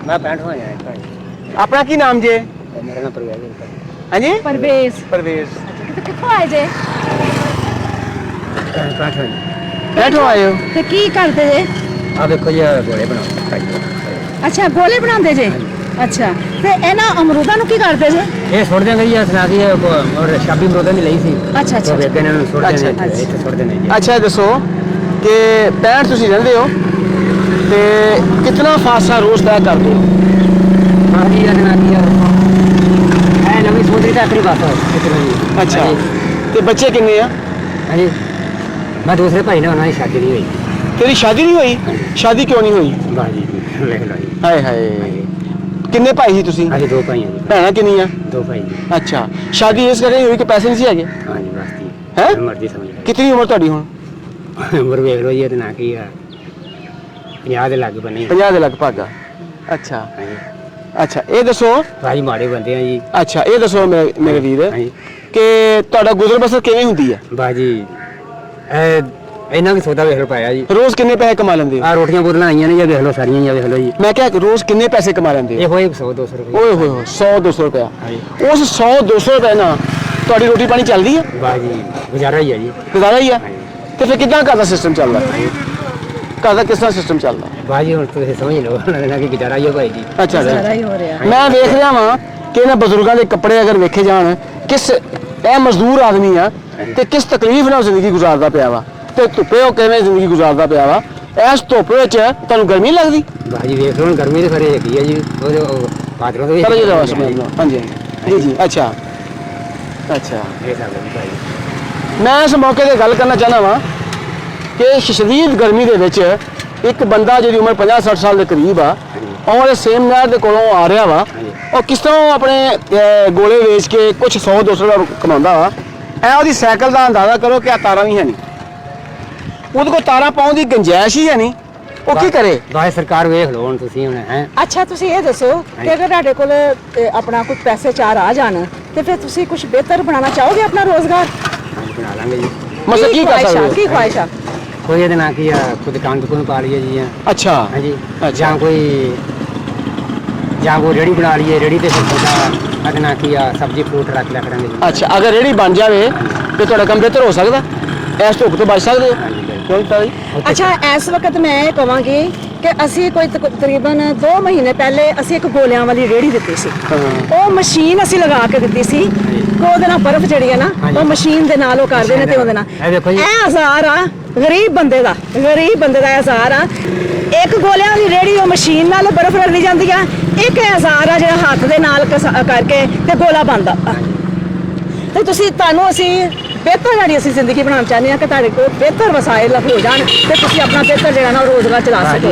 मैं 65 आया। अपना की नाम जे? मेरा नाम परवेज है। हाँ जी परवेज। परवेज। कितों आए जे? 65 आए हो ते की करते जे? आ देखो ये गोले बनाओ। अच्छा गोले बनाते जे। अच्छा ते इन्हां अमरूदां नूं की करते जे? ये छोड़ देंगे ये सुना के और शाबी अमरूदां दी लई सी। अच्छा तो वे कहने छोड़ देने इत्थे छोड़ देने जी। अच्छा दसो कि 65 ਤੁਸੀਂ ਰਹਿੰਦੇ ਹੋ ਤੇ ਕਿੰਨਾ ਫਾਸਲਾ ਰੋਜ਼ ਤੈਅ ਕਰਦੇ ਹੋ? हां जी ये सुना के है नवी सोच रही था आखिरी बात है। अच्छा ਤੇ ਬੱਚੇ ਕਿੰਨੇ ਆ? हां जी मैं दूसरे भाई ने उन्होंने शादी नहीं हुई। ਤੇਰੀ ਸ਼ਾਦੀ ਨਹੀਂ ਹੋਈ? ਸ਼ਾਦੀ ਕਿਉਂ ਨਹੀਂ ਹੋਈ? वाह जी देख लो जी। ਹਾਏ ਹਾਏ ਕਿੰਨੇ ਭਾਈ ਸੀ ਤੁਸੀਂ? अभी 2 भाई हैं जी। ਭੈਣਾਂ ਕਿੰਨੀਆਂ? 2 भाई जी। ਅੱਛਾ ਸ਼ਾਦੀ ਇਸ ਕਰਕੇ ਹੋਈ ਕਿ ਪੈਸੇ ਨਹੀਂ ਸੀ ਹੈਗੇ? हां जी वास्ती हैं? मर्जी समझ लो। ਕਿੰਨੀ ਉਮਰ ਤੁਹਾਡੀ ਹੁਣ? उम्र देख लो ये तो ना की 50 ਦੇ ਲੱਗ ਬਣੀ। 50 ਦੇ ਲਗਭਗ ਆ। ਅੱਛਾ ਹਾਂਜੀ ਅੱਛਾ ਇਹ ਦੱਸੋ ਭਾਈ ਮਾੜੇ ਬੰਦੇ ਆ ਜੀ। ਅੱਛਾ ਇਹ ਦੱਸੋ ਮੇਰੇ ਵੀਰ ਹਾਂਜੀ ਕਿ ਤੁਹਾਡਾ ਗੁਜ਼ਰ ਬਸਰ ਕਿਵੇਂ ਹੁੰਦੀ ਹੈ? ਬਾਜੀ ਇਹਨਾਂ ਵੀ ਸੌਦਾ ਵੇਖ ਲੋ ਪਾਇਆ ਜੀ। ਰੋਜ਼ ਕਿੰਨੇ ਪੈਸੇ ਕਮਾ ਲੈਂਦੇ ਹੋ? ਆ ਰੋਟੀਆਂ ਬੋਤਲਾਂ ਆਈਆਂ ਨੇ ਜੀ ਵੇਖ ਲੋ ਸਾਰੀਆਂ ਜੀ ਵੇਖ ਲੋ ਜੀ। ਮੈਂ ਕਿਹਾ ਰੋਜ਼ ਕਿੰਨੇ ਪੈਸੇ ਕਮਾ ਲੈਂਦੇ ਇਹ ਹੋ? ਹੋਏ 100 200 ਰੁਪਏ। ਓਏ ਹੋਏ ਹੋਏ 100 200 ਰੁਪਇਆ। ਹਾਂਜੀ ਉਸ 100 200 ਰੁਪਏ ਨਾਲ ਤੁਹਾਡੀ ਰੋਟੀ ਪਾਣੀ ਚੱਲਦੀ ਹੈ? ਬਾਜੀ ਗੁਜ਼ਾਰਾ ਹੀ ਆ ਜੀ। ਗੁਜ਼ਾਰਾ ਹੀ ਆ? ਹਾਂਜੀ ਤੇ ਫਿਰ ਕਿੱਦਾਂ ਘਰ ਦਾ ਸਿਸਟਮ ਚੱਲਦਾ? ਘਰ ਦਾ ਕਿਸ ਤਰ੍ਹਾਂ ਸਿਸਟਮ ਚੱਲਦਾ? ਬਾਜੀ ਹੁਣ ਤੁਸੀਂ ਸਮਝ ਲਓ ਨਾ ਕਿ ਗੁਜ਼ਾਰਾ ਹੀ ਆ ਭਾਈ ਜੀ। ਅੱਛਾ ਸਾਰਾ ਜੀ ਹੀ ਹੋ ਰਿਹਾ। ਮੈਂ ਵੇਖ ਰਿਹਾ ਵਾਂ ਕਿ ਇਹਨਾਂ ਬਜ਼ੁਰਗਾਂ ਦੇ ਕੱਪੜੇ ਅਗਰ ਵੇਖੇ ਜਾਣ ਕਿਸ ਇਹ ਮਜ਼ਦੂਰ ਆਦਮੀ ਆ ਤੇ ਕਿਸ ਤਕਲੀਫ ਨਾਲ ਜ਼ਿੰਦਗੀ ਗੁਜ਼ਾਰਦਾ ਪਿਆ ਵਾ ਤੇ ਧੁੱਪੇ ਉਹ ਕਿਵੇਂ ਜ਼ਿੰਦਗੀ ਗੁਜ਼ਾਰਦਾ ਪਿਆ ਵਾ। ਇਸ ਧੁੱਪ ਵਿੱਚ ਤੁਹਾਨੂੰ ਗਰਮੀ ਨਹੀਂ ਲੱਗਦੀ? ਬਾਜੀ ਵੇਖ ਲੋ ਹੁਣ ਗਰਮੀ ਦੇ ਖਰੇ ਹੈਗੀ ਆ ਜੀ। ਉਹ ਪਾਦਰੋਂ ਤੋਂ ਚਲੋ ਜੀ ਰਵਾ ਸਮਝ ਲਓ। ਹਾਂਜੀ ਜੀ ਜੀ ਅੱਛਾ ਅੱਛਾ ਇਹ ਸਭ ਹੈ ਭਾਈ। ਮੈਂ ਇਸ ਮੌਕੇ ਤੇ ਗੱਲ ਕਰਨਾ ਚਾਹੁੰਦਾ ਵਾਂ ਕਿ ਸ਼ਦੀਦ ਗਰਮੀ ਦੇ ਵਿੱਚ ਇੱਕ ਬੰਦਾ ਜਿਹਦੀ ਉਮਰ 50-60 ਸਾਲ ਦੇ ਕਰੀਬ ਆ ਔਰ ਇਹ ਸੇਮ ਨਹਿਰ ਦੇ ਕੋਲੋਂ ਆ ਰਿਹਾ ਵਾ ਉਹ ਕਿਸ ਤਰ੍ਹਾਂ ਆਪਣੇ ਗੋਲੇ ਵੇਚ ਕੇ ਕੁਝ 100-200 ਦਾ ਕਮਾਉਂਦਾ ਵਾ। ਐ ਉਹਦੀ ਸਾਈਕਲ ਦਾ ਅੰਦਾਜ਼ਾ ਕਰੋ ਕਿ ਆ ਤਾਰਾਂ ਵੀ ਹੈ ਨਹੀਂ, ਉਹਦੇ ਕੋਲ ਤਾਰਾਂ ਪਾਉਣ ਦੀ ਗੁੰਜਾਇਸ਼ ਹੀ ਹੈ ਨਹੀਂ, ਉਹ ਕੀ ਕਰੇ? ਬਾਈ ਸਰਕਾਰ ਵੇਖ ਲਓ ਹੁਣ ਤੁਸੀਂ ਹੁਣ ਹੈ। ਅੱਛਾ ਤੁਸੀਂ ਇਹ ਦੱਸੋ ਕਿ ਅਗਰ ਤੁਹਾਡੇ ਕੋਲ ਆਪਣਾ ਕੁਝ ਪੈਸੇ ਚਾਰ ਆ ਜਾਣ ਤੇ ਫਿਰ ਤੁਸੀਂ ਕੁਝ ਬਿਹਤਰ ਬਣਾਉਣਾ ਚਾਹੋਗੇ ਆਪਣਾ ਰੋਜ਼ਗਾਰ? ਬਣਾ ਲਾਂਗੇ ਜੀ। ਮਤਲਬ ਕੀ ਕਰ ਸਕਦੇ ਕੀ ਹੋ? ਖੁਆਇਸ਼ ਆ? ਕੋਈ ਇਹਦੇ ਨਾਲ ਕੀ ਆ ਕੋਈ ਦੁਕਾਨ ਪਾ ਲਈਏ ਜੀ। ਅੱਛਾ ਹਾਂਜੀ ਅੱਛਾ। ਜਾਂ ਕੋਈ ਰੇੜੀ ਬਣਾ ਲਈਏ। ਰੇੜੀ ਤੇ ਫਿਰ ਤੁਹਾਡਾ ਇਹਦੇ ਨਾਲ ਕੀ ਆ ਸਬਜ਼ੀ ਫਰੂਟ ਰੱਖ ਲਿਆ ਕਰਾਂਗੇ ਜੀ। ਅੱਛਾ ਅਗਰ ਰੇਹੜੀ ਬਣ ਜਾਵੇ ਤੇ ਤੁਹਾਡਾ ਕੰਮ ਬਿਹਤਰ ਹੋ ਸਕਦਾ? ਇਸ ਧੁੱਪ ਤੋਂ ਬਚ ਸਕਦੇ ਹੋ? ਹਾਂਜੀ ਕਿਉਂ ਤਾਂ ਜੀ? ਅੱਛਾ ਇਸ ਵਕਤ ਮੈਂ ਇਹ ਕਹਾਂਗੀ ਕਿ ਅਸੀਂ ਕੋਈ ਤਕਰੀਬਨ 2 ਮਹੀਨੇ ਪਹਿਲੇ ਅਸੀਂ ਇੱਕ ਗੋਲਿਆਂ ਵਾਲੀ ਰੇੜੀ ਦਿੱਤੀ ਸੀ। ਉਹ ਮਸ਼ੀਨ ਅਸੀਂ ਲਗਾ ਕੇ ਦਿੱਤੀ ਸੀ ਕਿ ਉਹਦੇ ਨਾਲ ਬਰਫ਼ ਜਿਹੜੀ ਹੈ ਨਾ ਉਹ ਮਸ਼ੀਨ ਦੇ ਨਾਲ ਉਹ ਕਰਦੇ ਨੇ ਤੇ ਉਹਦੇ ਨਾਲ ਇਹ ਦੇਖੋ ਜੀ। ਇਹ ਹਜ਼ਾਰ ਆ ਗਰੀਬ ਬੰਦੇ ਦਾ ਹਜ਼ਾਰ ਆ। ਇੱਕ ਗੋਲਿਆਂ ਵਾਲੀ ਰੇੜੀ ਉਹ ਮਸ਼ੀਨ ਨਾਲ ਬਰਫ਼ ਰਗੜੀ ਜਾਂਦੀ ਆ। ਇੱਕ ਹਜ਼ਾਰ ਆ ਜਿਹੜਾ ਹੱਥ ਦੇ ਨਾਲ ਕਰਕੇ ਤੇ ਗੋਲਾ ਬਣਦਾ। ਤੇ ਤੁਹਾਨੂੰ ਅਸੀਂ ਬਿਹਤਰ ਜਿਹੜੀ ਅਸੀਂ ਜ਼ਿੰਦਗੀ ਬਣਾਉਣਾ ਚਾਹੁੰਦੇ ਹਾਂ ਕਿ ਤੁਹਾਡੇ ਕੋਲ ਬਿਹਤਰ ਵਸਾਇਲ ਹੋ ਜਾਣ ਤੇ ਤੁਸੀਂ ਆਪਣਾ ਬਿਹਤਰ ਜਿਹੜਾ ਨਾ ਰੋਜ਼ਗਾਰ ਚਲਾ ਸਕੋ।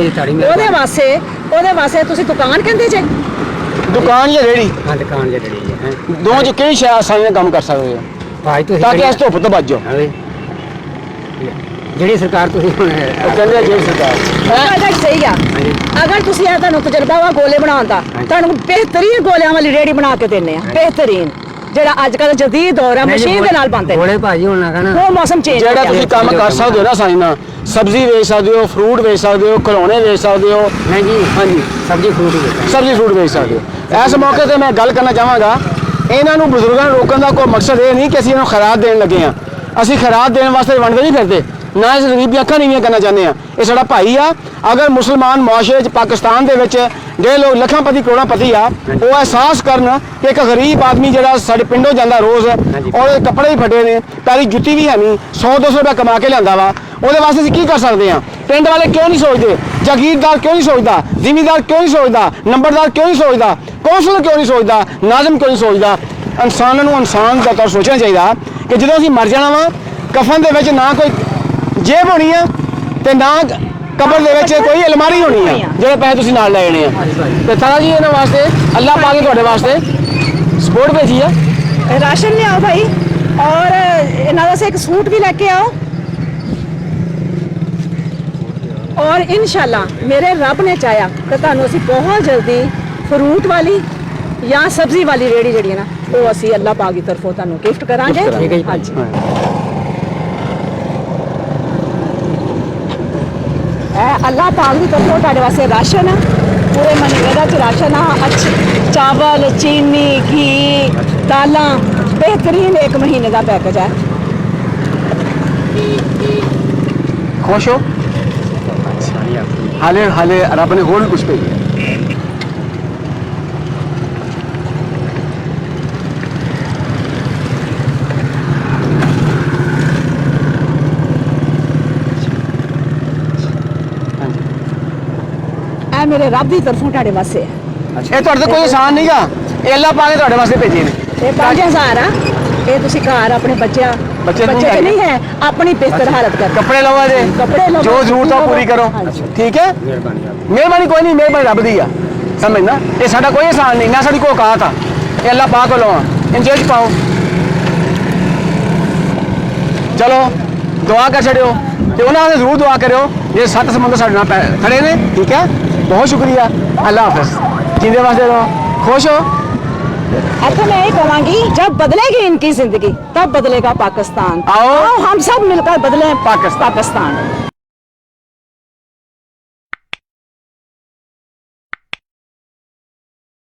ਉਹਦੇ ਵਾਸਤੇ ਤੁਸੀਂ ਦੁਕਾਨ ਕਹਿੰਦੇ ਜੇ? ਦੁਕਾਨ ਜਾਂ ਰੇਹੜੀ? ਹਾਂ ਦੁਕਾਨ ਜਿਹੜੀ ਹੈ ਦੋਵਾਂ ਚ ਕਿਹੜੀ ਸ਼ੈ ਆਸਾਨੀ ਨਾਲ ਕੰਮ ਕਰ ਸਕਦੇ ਹੋ ਭਾਈ ਤੁਸੀਂ ਤਾਂ ਕਿ ਇਸ ਧੁੱਪ ਤੋਂ ਬਚ ਜਾਓ? ਹਾਂ ਜਿਹੜੀ ਸਰਕਾਰ ਤੁਸੀਂ ਹੁਣ ਉਹ ਕਹਿੰਦੇ ਆ ਜਿਹੜੀ ਸਰਕਾਰ ਇਹ ਗੱਲ ਸਹੀ ਆ। ਅਗਰ ਤੁਸੀਂ ਇਹ ਤੁਹਾਨੂੰ ਤਜਰਬਾ ਵਾ ਗੋਲੇ ਬਣਾਉਣ ਦਾ ਤੁਹਾਨੂੰ ਬਿਹਤਰੀਨ ਗੋਲਿਆਂ ਵਾਲੀ ਰੇੜੀ ਬਣਾ ਕੇ ਦਿੰਨੇ ਆ। ਬਿਹਤਰੀਨ ਜਿਹੜਾ ਅੱਜ ਕੱਲ੍ਹ ਜਦੀਦ ਦੌਰ ਆ ਮਸ਼ੀਨ ਦੇ ਨਾਲ ਬਣਦੇ ਗੋਲੇ ਭਾਜੀ ਹੁਣ ਨਾ ਕਹਿਣਾ ਉਹ ਮੌਸਮ ਚੇਂਜ ਜਿਹੜਾ ਤੁਸੀਂ ਕੰਮ ਕਰ ਸਕਦੇ ਹੋ ਨਾ ਆਸਾਨੀ ਨਾਲ ਸਬਜ਼ੀ ਵੇਚ ਸਕਦੇ ਹੋ, ਫਰੂਟ ਵੇਚ ਸਕਦੇ ਹੋ, ਖਿਡੌਣੇ ਵੇਚ ਸਕਦੇ ਹੋ। ਨਹੀਂ ਜੀ ਹਾਂਜੀ ਸਬਜ਼ੀ ਫਰੂਟ ਹੀ ਸਬਜ਼ੀ ਫਰੂਟ ਵੇਚ ਸਕਦੇ ਹੋ। ਇਸ ਮੌਕੇ ਤੇ ਮੈਂ ਗੱਲ ਕਰਨਾ ਚਾਹਾਂਗਾ ਇਹਨਾਂ ਨੂੰ ਬਜ਼ੁਰਗਾਂ ਨੂੰ ਰੋਕਣ ਦਾ ਕੋਈ ਮਕਸਦ ਇਹ ਨਹੀਂ ਕਿ ਅਸੀਂ ਇਹਨਾਂ ਨੂੰ ਖੈਰਾਤ ਦੇਣ ਲੱਗੇ ਹਾਂ। ਅਸੀਂ ਖੈਰਾਤ ਦੇਣ ਵਾਸਤੇ ਵੰਡਦੇ ਨਹੀਂ ਫਿਰਦੇ, ਨਾ ਇਸ ਗਰੀਬ ਦੀਆਂ ਅੱਖਾਂ ਨੀਵੀਆਂ ਕਰਨਾ ਚਾਹੁੰਦੇ ਹਾਂ। ਇਹ ਸਾਡਾ ਭਾਈ ਆ। ਅਗਰ ਮੁਸਲਮਾਨ ਮੁਆਸ਼ਰੇ 'ਚ ਪਾਕਿਸਤਾਨ ਦੇ ਵਿੱਚ ਜਿਹੜੇ ਲੋਕ ਲੱਖਾਂਪਤੀ ਕਰੋੜਾਂਪਤੀ ਆ ਉਹ ਅਹਿਸਾਸ ਕਰਨ ਕਿ ਇੱਕ ਗਰੀਬ ਆਦਮੀ ਜਿਹੜਾ ਸਾਡੇ ਪਿੰਡੋਂ ਜਾਂਦਾ ਰੋਜ਼ ਉਹਦੇ ਕੱਪੜੇ ਵੀ ਫਟੇ ਨੇ, ਪੈਰੀ ਜੁੱਤੀ ਵੀ ਹੈ ਨਹੀਂ, 100-200 ਰੁਪਏ ਕਮਾ ਕੇ ਲਿਆਂਦਾ ਵਾ, ਉਹਦੇ ਵਾਸਤੇ ਅਸੀਂ ਕੀ ਕਰ ਸਕਦੇ ਹਾਂ? ਪਿੰਡ ਵਾਲੇ ਕਿਉਂ ਨਹੀਂ ਸੋਚਦੇ? ਜਾਗੀਰਦਾਰ ਕਿਉਂ ਨਹੀਂ ਸੋਚਦਾ? ਜ਼ਿਮੀਂਦਾਰ ਕਿਉਂ ਨਹੀਂ ਸੋਚਦਾ? ਨੰਬਰਦਾਰ ਕਿਉਂ ਨਹੀਂ ਸੋਚਦਾ? ਕੌਂਸਲਰ ਕਿਉਂ ਨਹੀਂ ਸੋਚਦਾ? ਨਾਜ਼ਮ ਕਿਉਂ ਨਹੀਂ ਸੋਚਦਾ? ਇਨਸਾਨ ਨੂੰ ਇਨਸਾਨ ਦਾ ਤੌਰ ਸੋਚਣਾ ਚਾਹੀਦਾ ਕਿ ਜਦੋਂ ਅਸੀਂ ਮਰ ਜਾਣਾ ਵਾ ਕਫਨ ਦੇ ਵਿੱਚ ਨਾ ਕੋਈ ਜੇਬ ਹੋਣੀ ਆ ਤੇ ਨਾ ਕਬਰ ਦੇ ਵਿੱਚ ਕੋਈ ਅਲਮਾਰੀ ਹੋਣੀ ਆ ਜਿਹੜੇ ਪੈਸੇ ਤੁਸੀਂ ਨਾਲ ਲੈ ਜਾਣੇ ਆ। ਤੇ ਤਾਰਾ ਜੀ ਇਹਨਾਂ ਵਾਸਤੇ ਅੱਲਾਹ ਪਾਕ ਨੇ ਤੁਹਾਡੇ ਵਾਸਤੇ ਸਪੋਰਟ ਭੇਜੀ ਆ। ਰਾਸ਼ਨ ਲਿਆਓ ਭਾਈ ਔਰ ਇਹਨਾਂ ਦਾ ਇੱਕ ਸੂਟ ਵੀ ਲੈ ਕੇ ਆਓ ਔਰ ਇਨਸ਼ਾਅੱਲਾ ਮੇਰੇ ਰੱਬ ਨੇ ਚਾਹਿਆ ਤਾਂ ਤੁਹਾਨੂੰ ਅਸੀਂ ਬਹੁਤ ਜਲਦੀ ਫਰੂਟ ਵਾਲੀ ਜਾਂ ਸਬਜ਼ੀ ਵਾਲੀ ਰੇੜੀ ਜਿਹੜੀ ਹੈ ਨਾ ਉਹ ਅਸੀਂ ਅੱਲਾਹ ਪਾਕ ਦੀ ਤਰਫੋਂ ਤੁਹਾਨੂੰ ਗਿਫਟ ਕਰਾਂਗੇ। ਠੀਕ ਹੈ ਜੀ। ਹਾਂਜੀ ਅੱਲਾਹ ਪਾਕ ਦੀ ਤਰਫੋਂ ਤੁਹਾਡੇ ਵਾਸਤੇ ਰਾਸ਼ਨ पूरे महीने का राशन अच्छे चावल चीनी घी दालां बेहतरीन 1 महीने का पैकेज है। खुश हो? हाले हाले रब ने होर भी कुछ भेजिया। ਇਹ ਮੇਰੇ ਰੱਬ ਦੀ ਤਰਫੋਂ ਤੁਹਾਡੇ ਵਾਸਤੇ ਹੈ। ਇਹ ਤੁਹਾਡੇ ਤੇ ਕੋਈ ਆਸਾਨ ਨਹੀਂਗਾ, ਇਹ ਅੱਲਾ ਪਾ ਕੇ ਤੁਹਾਡੇ ਵਾਸਤੇ ਭੇਜੇ ਨੇ। ਇਹ 5000 ਆ, ਇਹ ਤੁਸੀਂ ਘਰ ਆਪਣੇ ਬੱਚੇ ਬੱਚੇ ਨੂੰ ਤੇ ਨਹੀਂ ਹੈ ਆਪਣੀ ਬਿਹਤਰ ਹਾਲਤ ਕਰ ਕੱਪੜੇ ਲਵੋ ਜੇ, ਕੱਪੜੇ ਲਵੋ, ਜੋ ਜ਼ਰੂਰਤ ਆ ਉਹ ਪੂਰੀ ਕਰੋ। ਹਾਂਜੀ। ਠੀਕ ਹੈ, ਮਿਹਰਬਾਨੀ ਕੋਈ ਨਹੀਂ, ਮਿਹਰਬਾਨੀ ਰੱਬ ਦੀ ਆ, ਸਮਝਣਾ। ਇਹ ਸਾਡਾ ਕੋਈ ਆਸਾਨ ਨਹੀਂ, ਨਾ ਸਾਡੀ ਕੋਈ ਔਕਾਤ ਆ, ਇਹ ਅੱਲਾ ਪਾ ਕੇ ਲਵਾਂ। ਇੰਜੇ ਚ ਪਾਓ, ਚਲੋ ਦੁਆ ਕਰ ਛੜਿਓ ਤੇ ਉਹਨਾਂ ਨੇ ਜ਼ਰੂਰ ਦੁਆ ਕਰਿਓ ਜੇ 7 ਸਮੁੰਦਰ ਸਾਡੇ ਨਾਲ ਖੜੇ ਨੇ। ਠੀਕ ਹੈ, बहुत शुक्रिया, अल्लाह हाफिज, जिंदे वास्ते रहो, खुश हो। अच्छा मैं यही कहूँगी जब बदलेगी इनकी जिंदगी तब बदलेगा पाकिस्तान। आओ हम सब मिलकर बदलें पाकिस्तान।